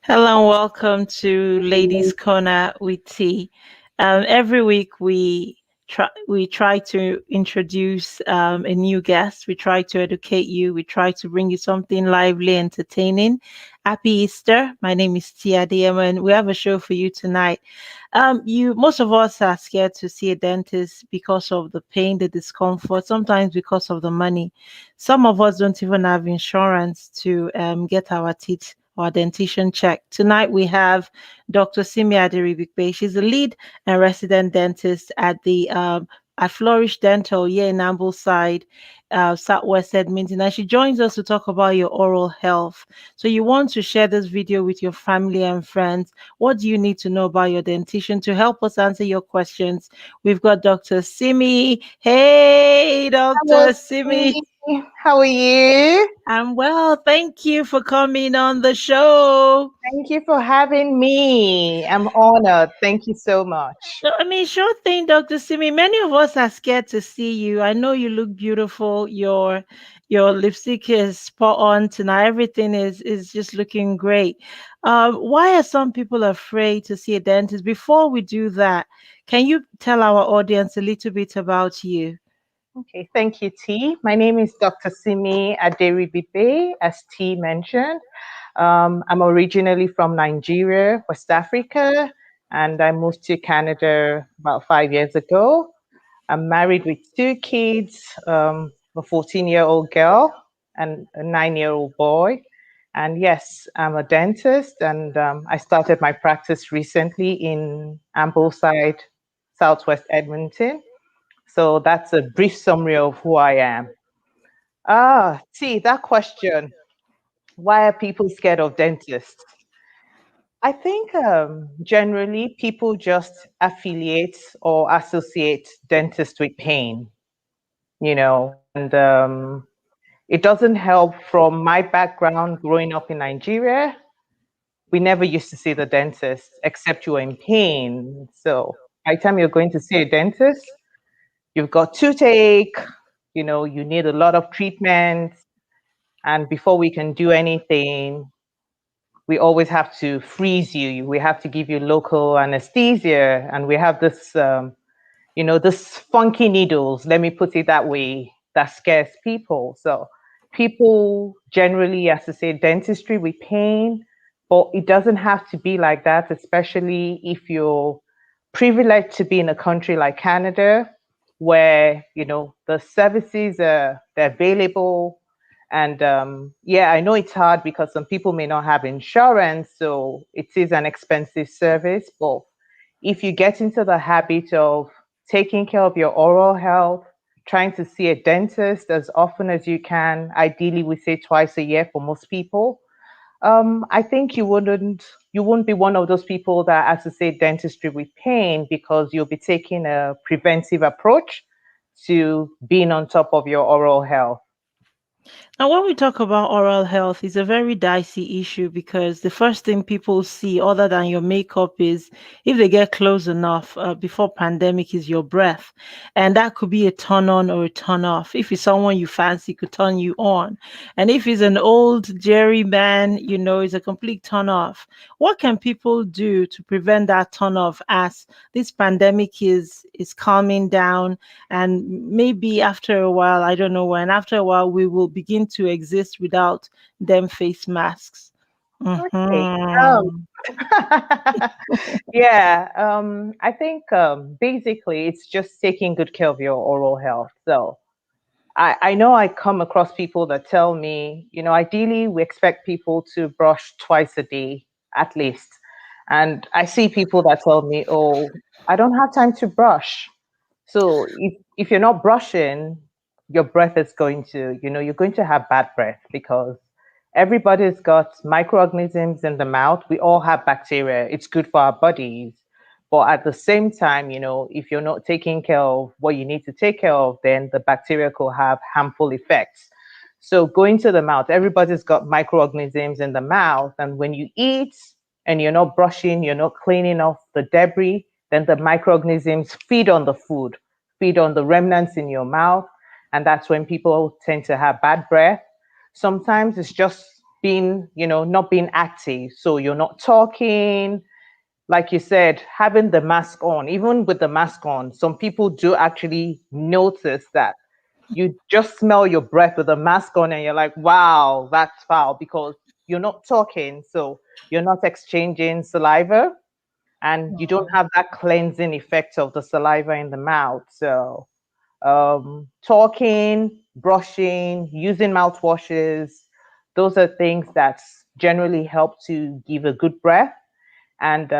Hello and welcome to Ladies Corner with Tea. Every week we try to introduce a new guest. We try to educate you. We try to bring you something lively, entertaining. Happy Easter! My name is Tia DM, and we have a show for you tonight. You most of us are scared to see a dentist because of the pain, the discomfort, sometimes because of the money. Some of us don't even have insurance to get our teeth or dentition check. Tonight we have Dr. Simi Aderibigbe. She's the lead and resident dentist at Flourish Dental here in Ambleside, Southwest Edmonton. And she joins us to talk about your oral health. So you want to share this video with your family and friends. What do you need to know about your dentition to help us answer your questions? We've got Dr. Simi. Hey, Hello, Dr. Simi. Steve. How are you? I'm well. Thank you for coming on the show. Thank you for having me. I'm honored. Thank you so much. So, I mean, sure thing, Dr. Simi. Many of us are scared to see you. I know you look beautiful. Your lipstick is spot on tonight. Everything is just looking great. Why are some people afraid to see a dentist? Before we do that, can you tell our audience a little bit about you? Okay, thank you, T. My name is Dr. Simi Aderibigbe, as T mentioned. I'm originally from Nigeria, West Africa, and I moved to Canada about 5 years ago. I'm married with two kids, a 14-year-old girl and a 9-year-old boy. And yes, I'm a dentist, and I started my practice recently in Ambleside, Southwest Edmonton. So that's a brief summary of who I am. See, that question, why are people scared of dentists? I think generally people just affiliate or associate dentists with pain, and it doesn't help from my background growing up in Nigeria. We never used to see the dentist except you were in pain. So by the time you're going to see a dentist, you've got toothache, you need a lot of treatment. And before we can do anything, we always have to freeze you. We have to give you local anesthesia. And we have this funky needles, let me put it that way, that scares people. So people generally associate dentistry with pain, but it doesn't have to be like that, especially if you're privileged to be in a country like Canada, where the services they're available. And yeah, I know it's hard because some people may not have insurance, so it is an expensive service. But if you get into the habit of taking care of your oral health, trying to see a dentist as often as you can, ideally we say twice a year for most people, I think you wouldn't be one of those people that associate dentistry with pain, because you'll be taking a preventive approach to being on top of your oral health. Now, when we talk about oral health, it's a very dicey issue because the first thing people see, other than your makeup, is if they get close enough before pandemic, is your breath, and that could be a turn on or a turn off. If it's someone you fancy, could turn you on, and if it's an old Jerry man, it's a complete turn off. What can people do to prevent that turn off as this pandemic is calming down? And maybe after a while, I don't know when, after a while we will begin to exist without them face masks. Okay. Um, Mhm. yeah, I think basically it's just taking good care of your oral health. So I know I come across people that tell me, ideally we expect people to brush twice a day at least. And I see people that tell me, oh, I don't have time to brush. So if you're not brushing, your breath is going to, you're going to have bad breath, because everybody's got microorganisms in the mouth. We all have bacteria. It's good for our bodies. But at the same time, if you're not taking care of what you need to take care of, then the bacteria could have harmful effects. So going to the mouth, everybody's got microorganisms in the mouth. And when you eat and you're not brushing, you're not cleaning off the debris, then the microorganisms feed on the food, feed on the remnants in your mouth. And that's when people tend to have bad breath. Sometimes it's just being, not being active. So you're not talking, like you said, having the mask on. Even with the mask on, some people do actually notice that you just smell your breath with a mask on and you're like, wow, that's foul because you're not talking. So you're not exchanging saliva and you don't have that cleansing effect of the saliva in the mouth. So talking, brushing, using mouthwashes, those are things that generally help to give a good breath. And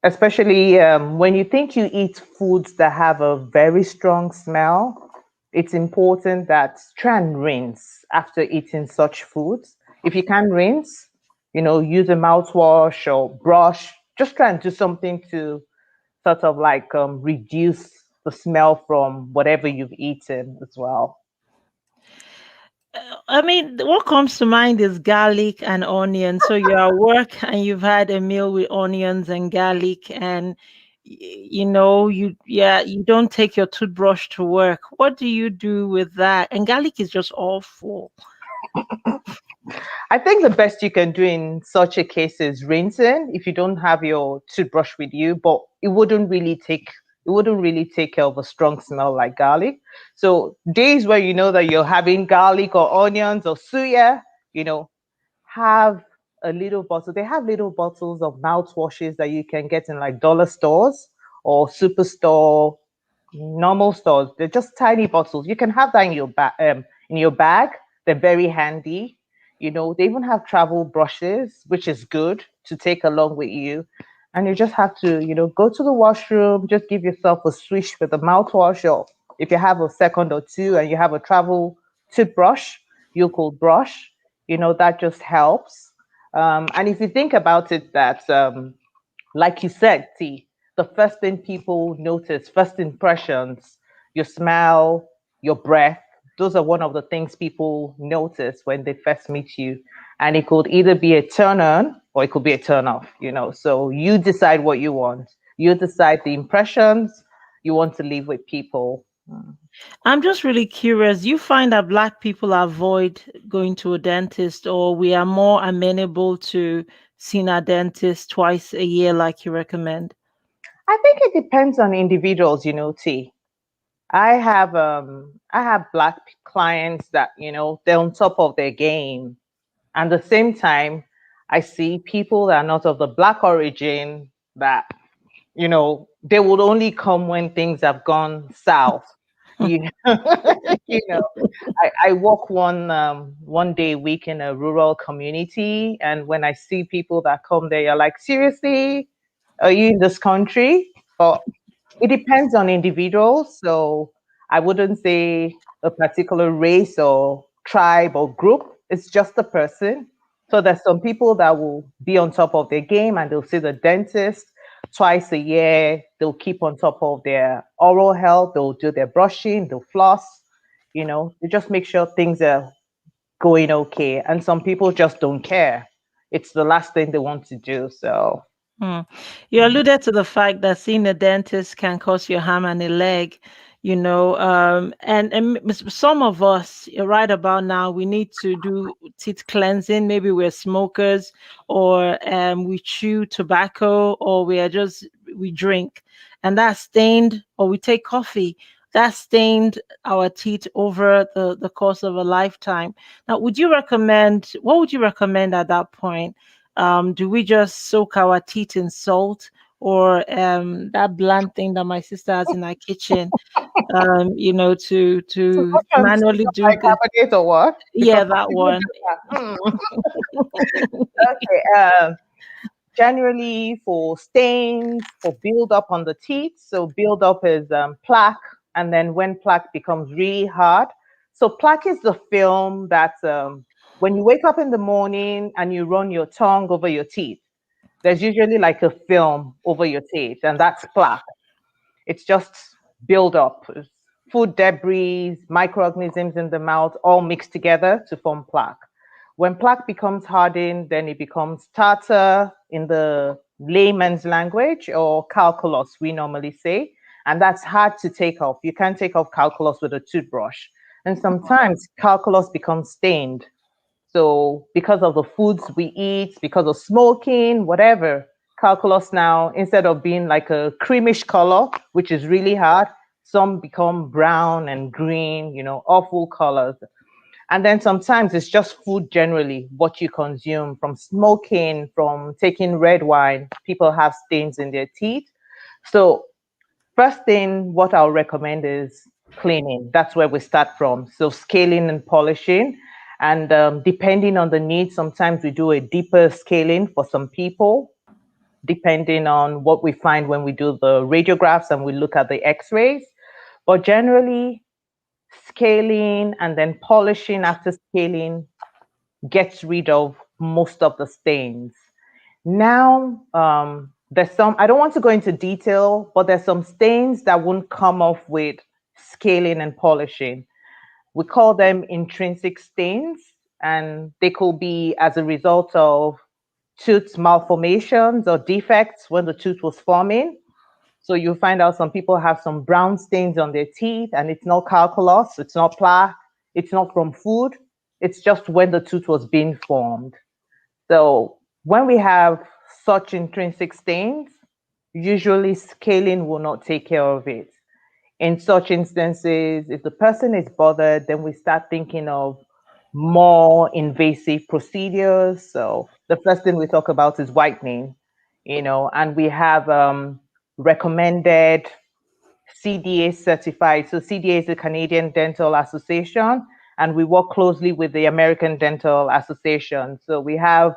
especially when you think you eat foods that have a very strong smell, it's important that try and rinse after eating such foods. If you can rinse, use a mouthwash or brush, just try and do something to sort of like reduce the smell from whatever you've eaten as well. I mean, what comes to mind is garlic and onion. So you're at work and you've had a meal with onions and garlic, and you don't take your toothbrush to work. What do you do with that? And garlic is just awful. I think the best you can do in such a case is rinsing if you don't have your toothbrush with you, but it wouldn't really take care of a strong smell like garlic. So days where you know that you're having garlic or onions or suya, you know, have a little bottle. They have little bottles of mouthwashes that you can get in like dollar stores or superstore, normal stores. They're just tiny bottles. You can have that in your bag. They're very handy. They even have travel brushes, which is good to take along with you. And you just have to, go to the washroom, just give yourself a swish with a mouthwash, or if you have a second or two and you have a travel toothbrush, you could brush, that just helps. And if you think about it, that like you said, T, the first thing people notice, first impressions, your smell, your breath, those are one of the things people notice when they first meet you. And it could either be a turn on or it could be a turn off. So you decide what you want. You decide the impressions you want to leave with people. I'm just really curious. You find that Black people avoid going to a dentist, or we are more amenable to seeing a dentist twice a year, like you recommend? I think it depends on individuals, T. I have black clients that, they're on top of their game. And at the same time, I see people that are not of the black origin that, they would only come when things have gone south. You know, you know. I work one day a week in a rural community, and when I see people that come there, you're like, seriously, are you in this country? But it depends on individuals. So I wouldn't say a particular race or tribe or group. It's just a person. So there's some people that will be on top of their game and they'll see the dentist twice a year. They'll keep on top of their oral health. They'll do their brushing, they'll floss, they just make sure things are going okay. And some people just don't care. It's the last thing they want to do. So Hmm. You alluded to the fact that seeing a dentist can cost you a arm and a leg, and some of us right about now, we need to do teeth cleansing. Maybe we're smokers, or we chew tobacco, or we drink, and that's stained, or we take coffee. That stained our teeth over the course of a lifetime. Now, what would you recommend at that point? Do we just soak our teeth in salt, or that bland thing that my sister has in her kitchen, to sometimes manually do the, bicarbonate or what? Because yeah, some that people one. do that. Okay. Generally for stains, for build up on the teeth. So build up is plaque, and then when plaque becomes really hard. So plaque is the film that when you wake up in the morning and you run your tongue over your teeth, there's usually like a film over your teeth, and that's plaque. It's just build up. It's food debris, microorganisms in the mouth, all mixed together to form plaque. When plaque becomes hardened, then it becomes tartar in the layman's language, or calculus, we normally say. And that's hard to take off. You can't take off calculus with a toothbrush. And sometimes calculus becomes stained. So because of the foods we eat, because of smoking, whatever, calculus now, instead of being like a creamish color, which is really hard, some become brown and green, awful colors. And then sometimes it's just food generally, what you consume from smoking, from taking red wine. People have stains in their teeth. So, first thing, what I'll recommend is cleaning. That's where we start from. So, scaling and polishing. And depending on the need, sometimes we do a deeper scaling for some people, depending on what we find when we do the radiographs and we look at the x rays. But generally, scaling and then polishing after scaling gets rid of most of the stains. Now, there's some, I don't want to go into detail, but there's some stains that won't come off with scaling and polishing. We call them intrinsic stains, and they could be as a result of tooth malformations or defects when the tooth was forming. So you find out some people have some brown stains on their teeth, and it's not calculus, it's not plaque, it's not from food, it's just when the tooth was being formed. So when we have such intrinsic stains, usually scaling will not take care of it. In such instances, if the person is bothered, then we start thinking of more invasive procedures. So the first thing we talk about is whitening, and we have recommended CDA certified. So CDA is the Canadian Dental Association, and we work closely with the American Dental Association. So we have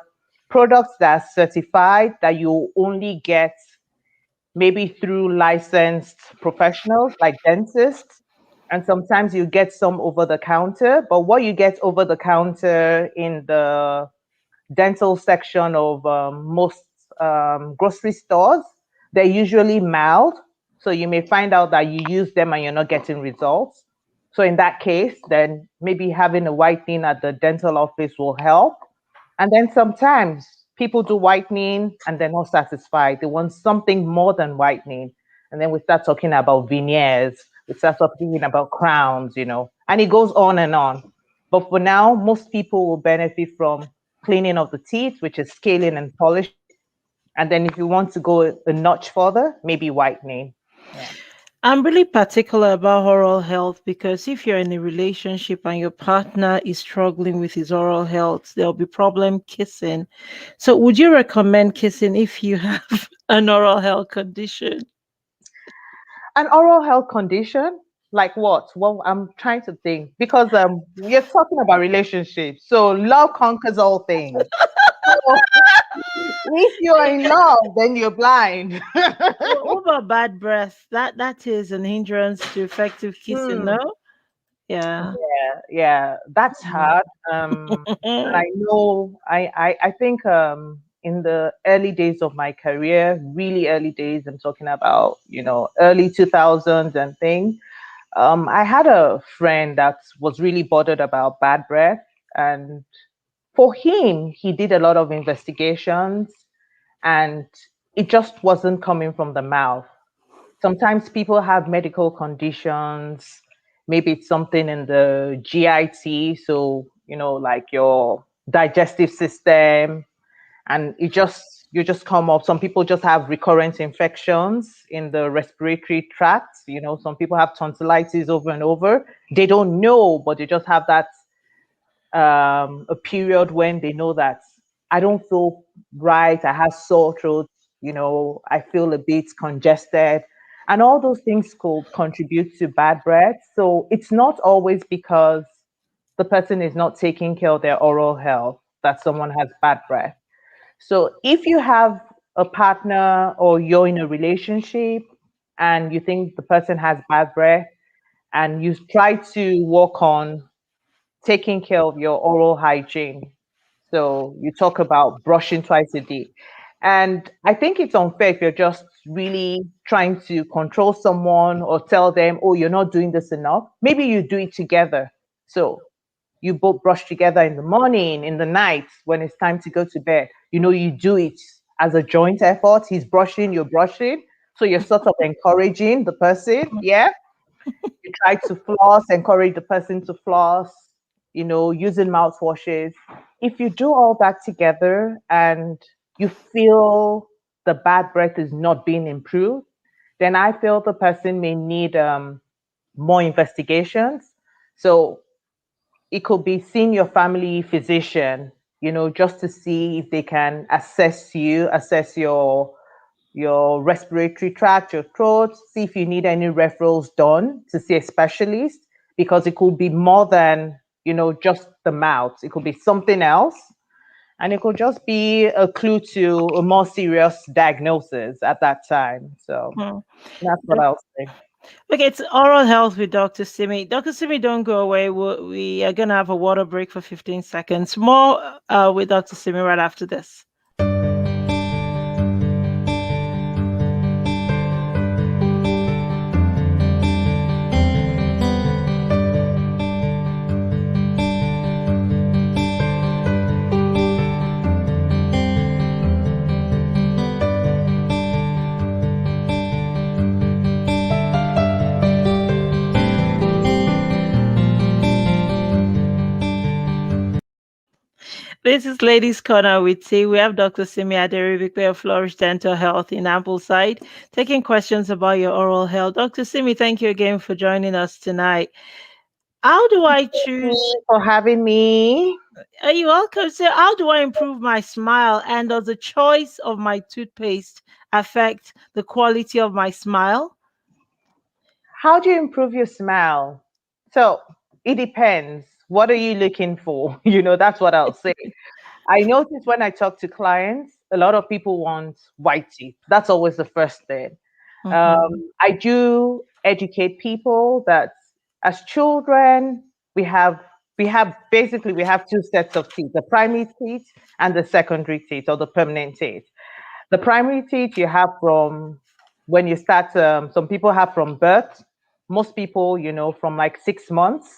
products that are certified that you only get maybe through licensed professionals like dentists. And sometimes you get some over the counter, but what you get over the counter in the dental section of most grocery stores, they're usually mild. So you may find out that you use them and you're not getting results. So in that case, then maybe having a whitening at the dental office will help. And then sometimes people do whitening and they're not satisfied. They want something more than whitening. And then we start talking about veneers. We start talking about crowns, and it goes on and on. But for now, most people will benefit from cleaning of the teeth, which is scaling and polishing. And then if you want to go a notch further, maybe whitening. Yeah. I'm really particular about oral health because if you're in a relationship and your partner is struggling with his oral health, there'll be problem kissing. So would you recommend kissing if you have an oral health condition? An oral health condition, like what? Well, I'm trying to think because you're talking about relationships. So love conquers all things. So if you're in love, then you're blind. What about bad breath? That is an hindrance to effective kissing, Hmm. no? Yeah. Yeah, that's hard. And I know, I think in the early days of my career, really early days, I'm talking about, early 2000s and things. I had a friend that was really bothered about bad breath, and for him, he did a lot of investigations, and it just wasn't coming from the mouth. Sometimes people have medical conditions. Maybe it's something in the GIT, so like your digestive system, and you just come up. Some people just have recurrent infections in the respiratory tract. Some people have tonsillitis over and over. They don't know, but they just have that a period when they know that I don't feel right, I have sore throat, I feel a bit congested. And all those things could contribute to bad breath. So it's not always because the person is not taking care of their oral health that someone has bad breath. So if you have a partner or you're in a relationship and you think the person has bad breath and you try to work on taking care of your oral hygiene. So you talk about brushing twice a day. And I think it's unfair if you're just really trying to control someone or tell them, oh, you're not doing this enough. Maybe you do it together. So you both brush together in the morning, in the night, when it's time to go to bed. You do it as a joint effort. He's brushing, you're brushing. So you're sort of encouraging the person. Yeah. You try to floss, encourage the person to floss. using mouthwashes. If you do all that together and you feel the bad breath is not being improved, then I feel the person may need more investigations. So it could be seeing your family physician, just to see if they can assess your respiratory tract, your throat, see if you need any referrals done to see a specialist, because it could be more than, just the mouth. It could be something else. And it could just be a clue to a more serious diagnosis at that time. So Hmm. that's what I'll say. Okay, it's oral health with Dr. Simi. Dr. Simi, don't go away. We are going to have a water break for 15 seconds. More with Dr. Simi right after this. This is Ladies Corner with T. We have Dr. Simi Aderibigbe of Flourish Dental Health in Ambleside, taking questions about your oral health. Dr. Simi, thank you again for joining us tonight. How do I Thank choose? you for having me. Are you welcome? So, how do I improve my smile? And does the choice of my toothpaste affect the quality of my smile? How do you improve your smile? So it depends. What are you looking for? That's what I'll say. I notice when I talk to clients, a lot of people want white teeth. That's always the first thing. Mm-hmm. I do educate people that as children, we have we have two sets of teeth, the primary teeth and the secondary teeth, or the permanent teeth. The primary teeth you have from when you start, some people have from birth, most people, from like 6 months,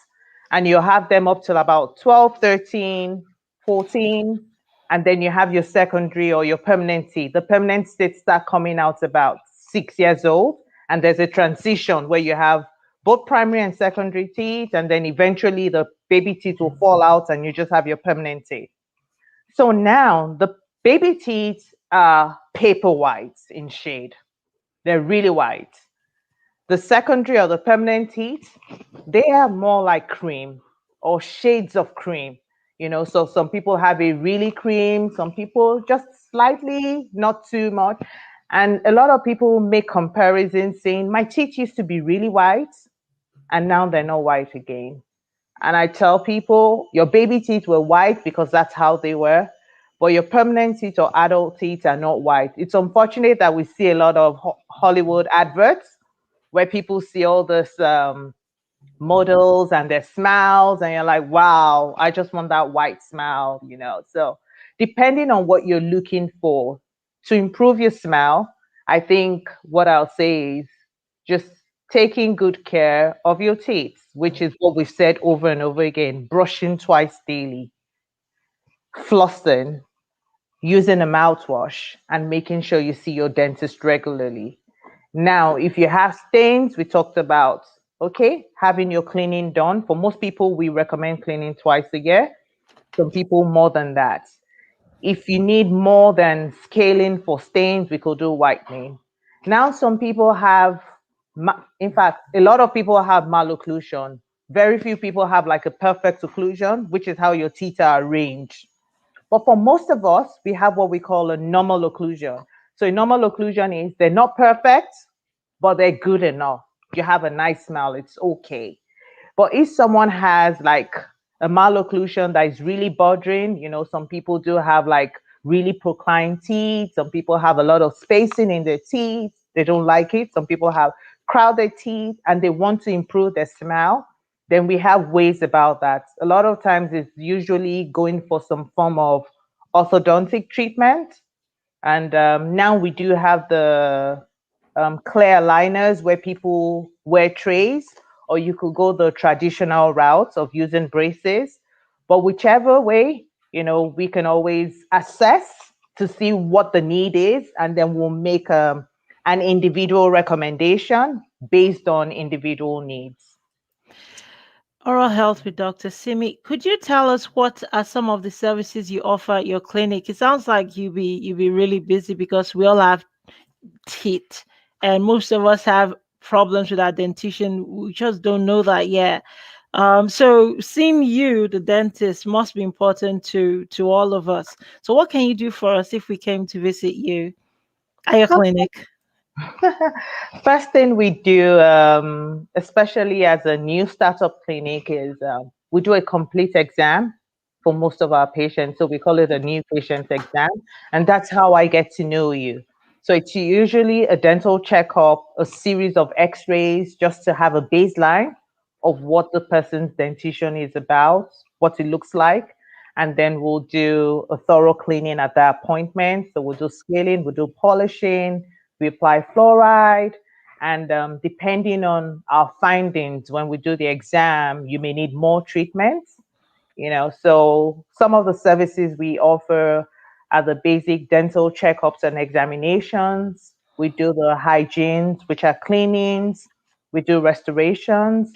and you have them up till about 12, 13, 14. And then you have your secondary or your permanent teeth. The permanent teeth start coming out about 6 years old. And there's a transition where you have both primary and secondary teeth. And then eventually the baby teeth will fall out and you just have your permanent teeth. So now the baby teeth are paper white in shade. They're really white. The secondary or the permanent teeth, they are more like cream or shades of cream. So some people have a really cream, some people just slightly, not too much. And a lot of people make comparisons saying, my teeth used to be really white and now they're not white again. And I tell people your baby teeth were white because that's how they were, but your permanent teeth or adult teeth are not white. It's unfortunate that we see a lot of Hollywood adverts where people see all this models and their smiles, and you're like, wow, I just want that white smile. So, depending on what you're looking for to improve your smile, I think what I'll say is just taking good care of your teeth, which is what we've said over and over again: brushing twice daily, flossing, using a mouthwash, and making sure you see your dentist regularly. Now, if you have stains, we talked about, okay, having your cleaning done. For most people, we recommend cleaning twice a year. Some people more than that. If you need more than scaling for stains, we could do whitening. Now, some people have, in fact, a lot of people have malocclusion. Very few people have like a perfect occlusion, which is how your teeth are arranged. But for most of us, we have what we call a normal occlusion. So a normal occlusion is they're not perfect, but they're good enough. You have a nice smile, it's okay. But if someone has like a malocclusion that is really bothering, some people do have like really proclined teeth. Some people have a lot of spacing in their teeth. They don't like it. Some people have crowded teeth and they want to improve their smile. Then we have ways about that. A lot of times it's usually going for some form of orthodontic treatment. And now we do have the clear aligners where people wear trays, or you could go the traditional route of using braces. But whichever way, we can always assess to see what the need is, and then we'll make an individual recommendation based on individual needs. Oral health with Dr. Simi. Could you tell us what are some of the services you offer at your clinic? It sounds like you be really busy because we all have teeth, and most of us have problems with our dentition. We just don't know that yet. So seeing you, the dentist, must be important to all of us. So what can you do for us if we came to visit you at your clinic? First thing we do, especially as a new startup clinic, is we do a complete exam for most of our patients. So we call it a new patient exam. And that's how I get to know you. So it's usually a dental checkup, a series of x rays just to have a baseline of what the person's dentition is about, what it looks like. And then we'll do a thorough cleaning at the appointment. So we'll do scaling, we'll do polishing, we apply fluoride, and depending on our findings when we do the exam, you may need more treatments. So some of the services we offer are the basic dental checkups and examinations. We do the hygienes, which are cleanings. We do restorations.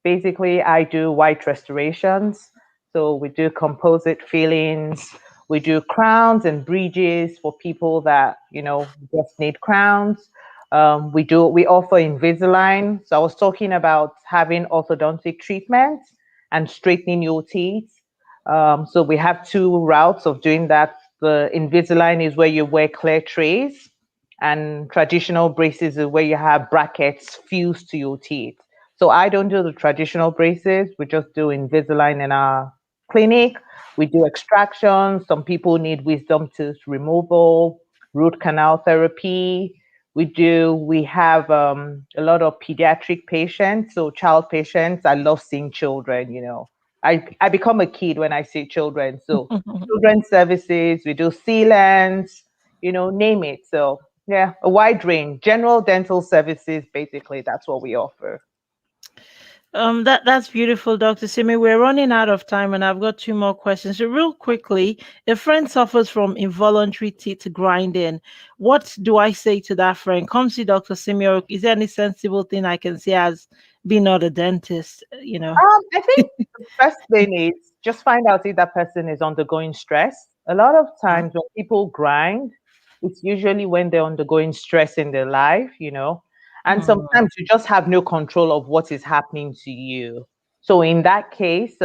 Basically, I do white restorations. So we do composite fillings. We do crowns and bridges for people that just need crowns. We offer Invisalign. So I was talking about having orthodontic treatment and straightening your teeth. So we have two routes of doing that. The Invisalign is where you wear clear trays, and traditional braces is where you have brackets fused to your teeth. So I don't do the traditional braces. We just do Invisalign in our clinic. We do extraction. Some people need wisdom tooth removal, root canal therapy. We have a lot of pediatric patients, so child patients. I love seeing children, I become a kid when I see children. So children's services, we do sealants, name it. So yeah, a wide range. General dental services, basically, that's what we offer. That's beautiful, Dr. Simi. We're running out of time, and I've got two more questions. So, real quickly, a friend suffers from involuntary teeth grinding. What do I say to that friend? Come see Dr. Simi, or is there any sensible thing I can say as being not a dentist? I think the first thing is just find out if that person is undergoing stress. A lot of Uh, times when people grind, it's usually when they're undergoing stress in their life, and mm, sometimes you just have no control of what is happening to you. So in that case,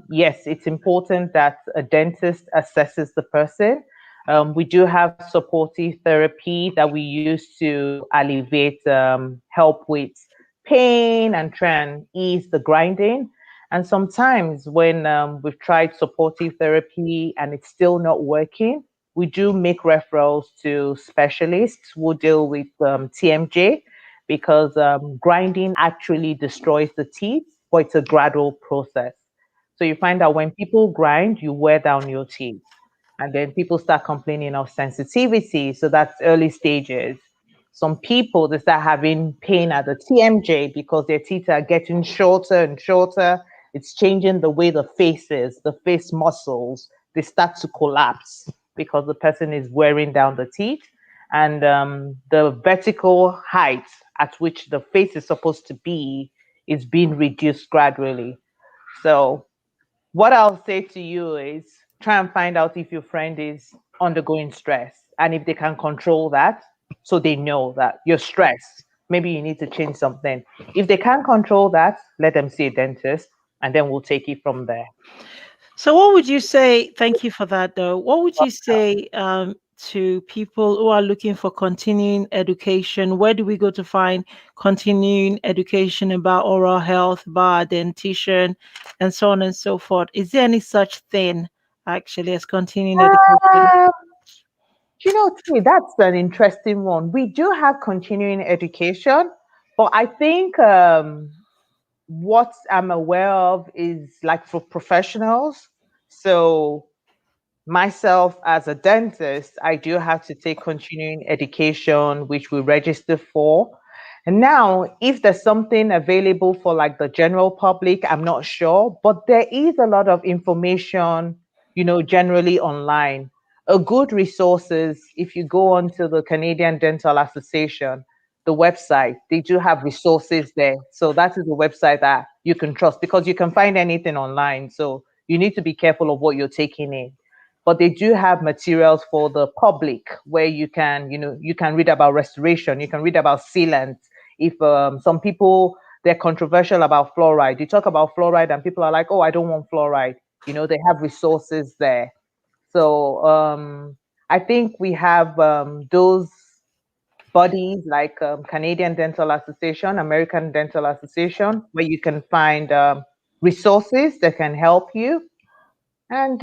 yes, it's important that a dentist assesses the person. We do have supportive therapy that we use to alleviate, help with pain and try and ease the grinding. And sometimes when we've tried supportive therapy and it's still not working, we do make referrals to specialists who deal with TMJ, because grinding actually destroys the teeth, but it's a gradual process. So you find that when people grind, you wear down your teeth. And then people start complaining of sensitivity. So that's early stages. Some people, they start having pain at the TMJ because their teeth are getting shorter and shorter. It's changing the way the face is, the face muscles. They start to collapse because the person is wearing down the teeth. And the vertical height at which the face is supposed to be is being reduced gradually. So what I'll say to you is try and find out if your friend is undergoing stress and if they can control that, so they know that you're stressed. Maybe you need to change something. If they can't control that, let them see a dentist, and then we'll take it from there. So, what would you say? Thank you for that, though. What would you say to people who are looking for continuing education? Where do we go to find continuing education about oral health, about dentition, and so on and so forth? Is there any such thing actually as continuing education? Um, T, that's an interesting one. We do have continuing education, but I think what I'm aware of is like for professionals. So myself as a dentist, I do have to take continuing education, which we register for. And now, if there's something available for like the general public, I'm not sure, but there is a lot of information, generally online. A good resource is if you go onto the Canadian Dental Association. the website. They do have resources there. So that is a website that you can trust because you can find anything online. So you need to be careful of what you're taking in. But they do have materials for the public where you can, you can read about restoration, you can read about sealant. If some people, they're controversial about fluoride. You talk about fluoride and people are like, oh, I don't want fluoride. They have resources there. So I think we have those bodies like Canadian Dental Association, American Dental Association, where you can find resources that can help you. And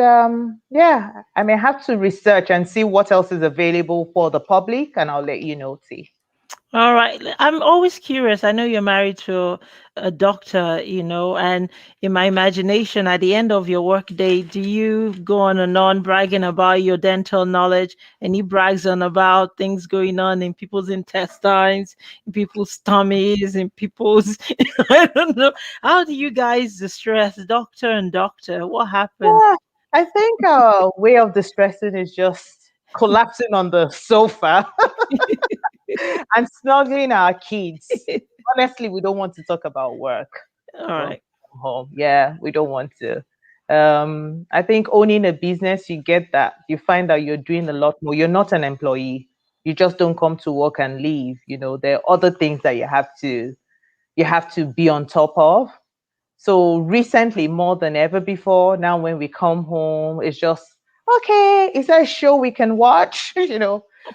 yeah, I may have to research and see what else is available for the public, and I'll let you know, T. All right. I'm always curious. I know you're married to a doctor, and in my imagination, at the end of your work day, do you go on and on bragging about your dental knowledge? And he brags on about things going on in people's intestines, in people's tummies, in people's, I don't know. How do you guys distress doctor and doctor? What happens? Yeah, I think our way of distressing is just collapsing on the sofa and snuggling our kids. Honestly, we don't want to talk about work All when we right. come home. Yeah, we don't want to. I think owning a business, you get that. You find that you're doing a lot more. You're not an employee. You just don't come to work and leave. There are other things that you have to be on top of. So recently, more than ever before, now when we come home, it's just okay. Is there a show we can watch?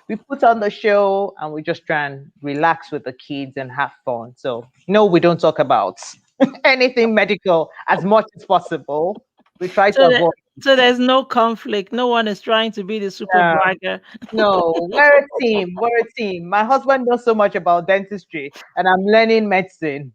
We put on the show and we just try and relax with the kids and have fun. So no, we don't talk about anything medical as much as possible. We try to So that avoid. so there's no conflict. No one is trying to be the super Uh, bragger. no, we're a team. We're a team. My husband knows so much about dentistry, and I'm learning medicine.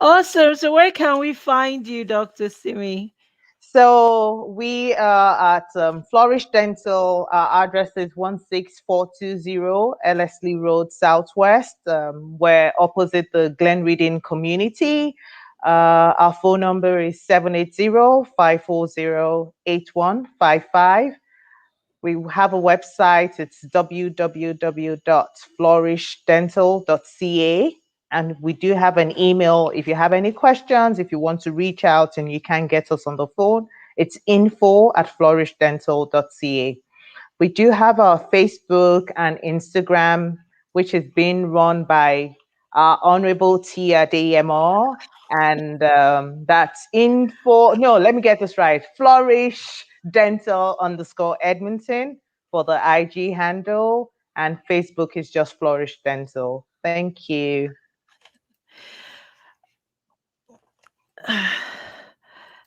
Awesome. So where can we find you, Dr. Simi? So we are at Flourish Dental. Our address is 16420 Ellerslie Road, Southwest. We're opposite the Glen Reading community. Our phone number is 780-540-8155. We have a website. It's www.flourishdental.ca. And we do have an email. If you have any questions, if you want to reach out and you can't get us on the phone, it's info@flourishdental.ca. We do have our Facebook and Instagram, which is being run by our Honorable Tia Adeyemo. And that's info. No, let me get this right. Flourish Dental _ Edmonton for the IG handle. And Facebook is just Flourish Dental. Thank you.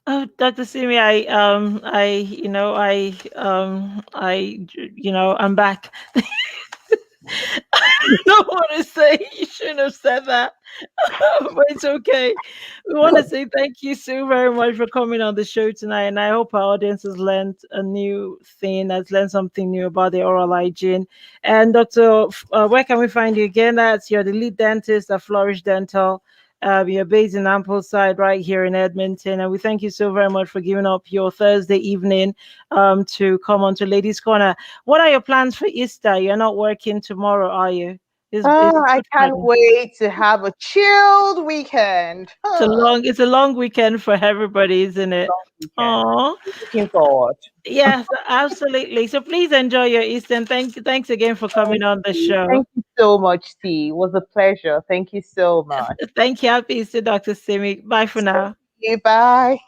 Oh, Dr. Simi, I'm back. I don't want to say you shouldn't have said that, but it's okay. We want to say thank you so very much for coming on the show tonight, and I hope our audience has learned a new thing, has learned something new about the oral hygiene. And Doctor, where can we find you again? That's you're the lead dentist at Flourish Dental. You're based in Ambleside, right here in Edmonton, and we thank you so very much for giving up your Thursday evening to come on to Ladies Corner. What are your plans for Easter? You're not working tomorrow, are you? Is Oh, I Good can't Friday. wait to have a chilled weekend. It's a long weekend for everybody, isn't it? Long weekend. Oh, Looking forward. yes, absolutely. So please enjoy your Easter. And thanks again for coming Thank on the you. show. Thank you so much, T. It was a pleasure. Thank you so much. Thank you. Happy Easter, Dr. Simi. Bye for now. Bye.